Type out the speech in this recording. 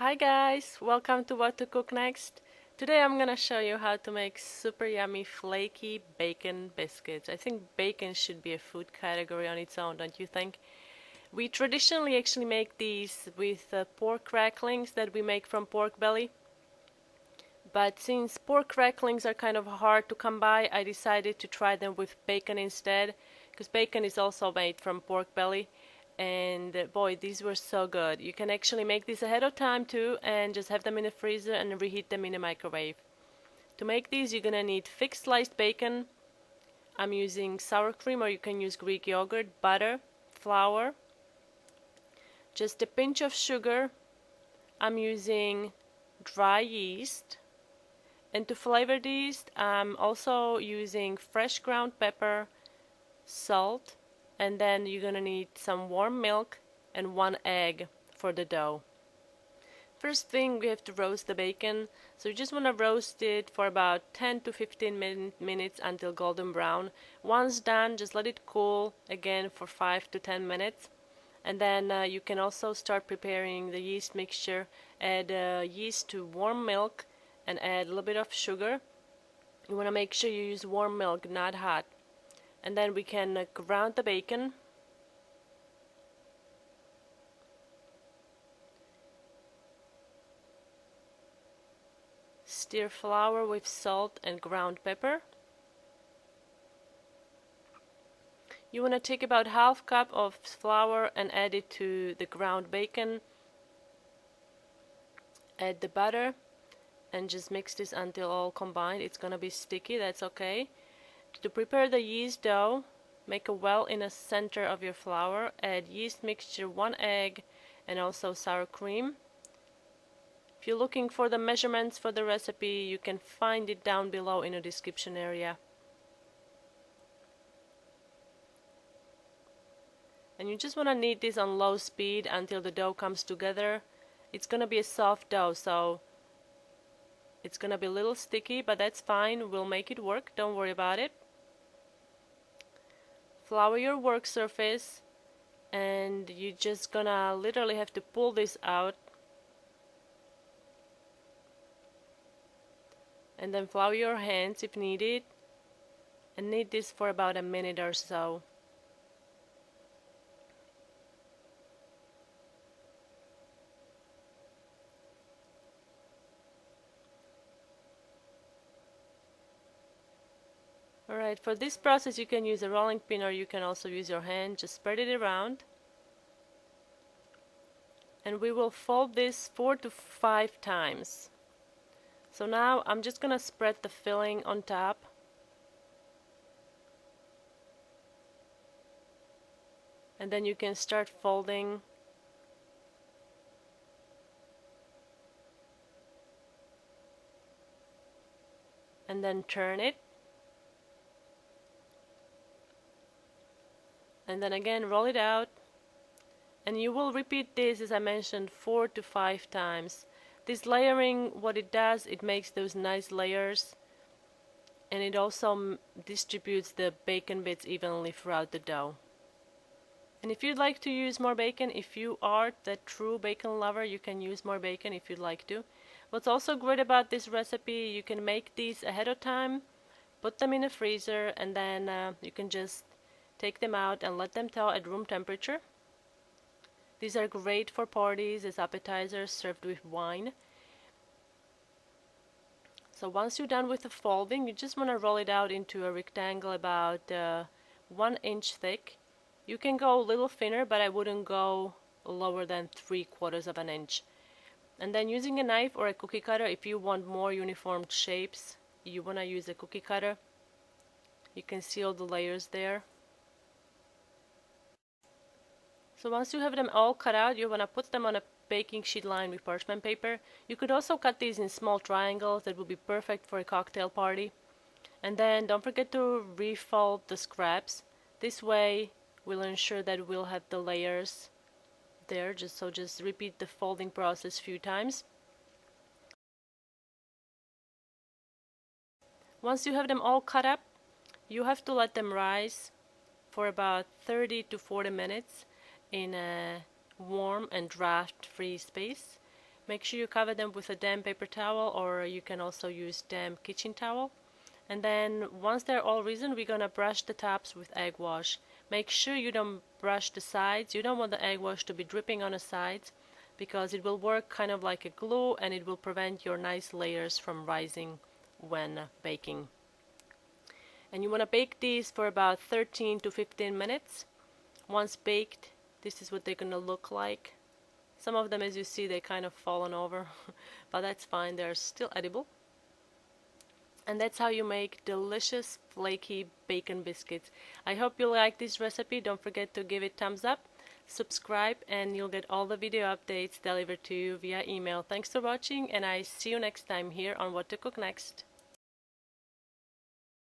Hi guys, welcome to What to Cook Next. Today I'm gonna show you how to make super yummy flaky bacon biscuits. I think bacon should be a food category on its own, don't you think? We traditionally actually make these with pork cracklings that we make from pork belly. But since pork cracklings are kind of hard to come by, I decided to try them with bacon instead, because bacon is also made from pork belly. And boy, these were so good. You can actually make these ahead of time too and just have them in the freezer and reheat them in the microwave. To make these, you're gonna need thick sliced bacon. I'm using sour cream, or you can use Greek yogurt, butter, flour, just a pinch of sugar. I'm using dry yeast. And to flavor these, I'm also using fresh ground pepper, salt, and then you're gonna need some warm milk and 1 egg for the dough. First thing, we have to roast the bacon. So you just want to roast it for about 10 to 15 minutes until golden brown. Once done, just let it cool again for 5 to 10 minutes. And then you can also start preparing the yeast mixture. Add yeast to warm milk and add a little bit of sugar. You want to make sure you use warm milk, not hot. And then we can ground the bacon. Stir flour with salt and ground pepper. You want to take about half cup of flour and add it to the ground bacon. Add the butter and just mix this until all combined. It's gonna be sticky, that's okay. To prepare the yeast dough, make a well in the center of your flour. Add yeast mixture, 1 egg, and also sour cream. If you're looking for the measurements for the recipe, you can find it down below in the description area. And you just want to knead this on low speed until the dough comes together. It's gonna be a soft dough, so it's gonna be a little sticky, but that's fine. We'll make it work, don't worry about it. Flour your work surface, and you're just gonna literally have to pull this out. And then flour your hands if needed, and knead this for about a minute or so. Alright, for this process you can use a rolling pin, or you can also use your hand. Just spread it around. And we will fold this 4 to 5 times. So now I'm just gonna spread the filling on top. And then you can start folding. And then turn it. And then again roll it out. And you will repeat this, as I mentioned, 4 to 5 times. This layering, what it does, it makes those nice layers, and it also distributes the bacon bits evenly throughout the dough. And if you'd like to use more bacon, if you are the true bacon lover, you can use more bacon if you'd like to. What's also great about this recipe, you can make these ahead of time, put them in the freezer, and then you can just take them out and let them thaw at room temperature. These are great for parties as appetizers served with wine. So once you're done with the folding, you just want to roll it out into a rectangle about 1 inch thick. You can go a little thinner, but I wouldn't go lower than 3/4 of an inch. And then using a knife or a cookie cutter, if you want more uniform shapes, you want to use a cookie cutter. You can see all the layers there. So once you have them all cut out, you want to put them on a baking sheet lined with parchment paper. You could also cut these in small triangles. That would be perfect for a cocktail party. And then don't forget to refold the scraps. This way we'll ensure that we'll have the layers there. Just repeat the folding process a few times. Once you have them all cut up, you have to let them rise for about 30 to 40 minutes in a warm and draft-free space. Make sure you cover them with a damp paper towel, or you can also use damp kitchen towel. And then once they're all risen, we're gonna brush the tops with egg wash. Make sure you don't brush the sides. You don't want the egg wash to be dripping on the sides, because it will work kind of like a glue and it will prevent your nice layers from rising when baking. And you want to bake these for about 13 to 15 minutes. Once baked, this is what they're gonna look like. Some of them, as you see, they kind of fallen over, but that's fine, they're still edible. And that's how you make delicious flaky bacon biscuits. I hope you like this recipe. Don't forget to give it thumbs up, subscribe, and you'll get all the video updates delivered to you via email. Thanks for watching, and I see you next time here on What to Cook Next.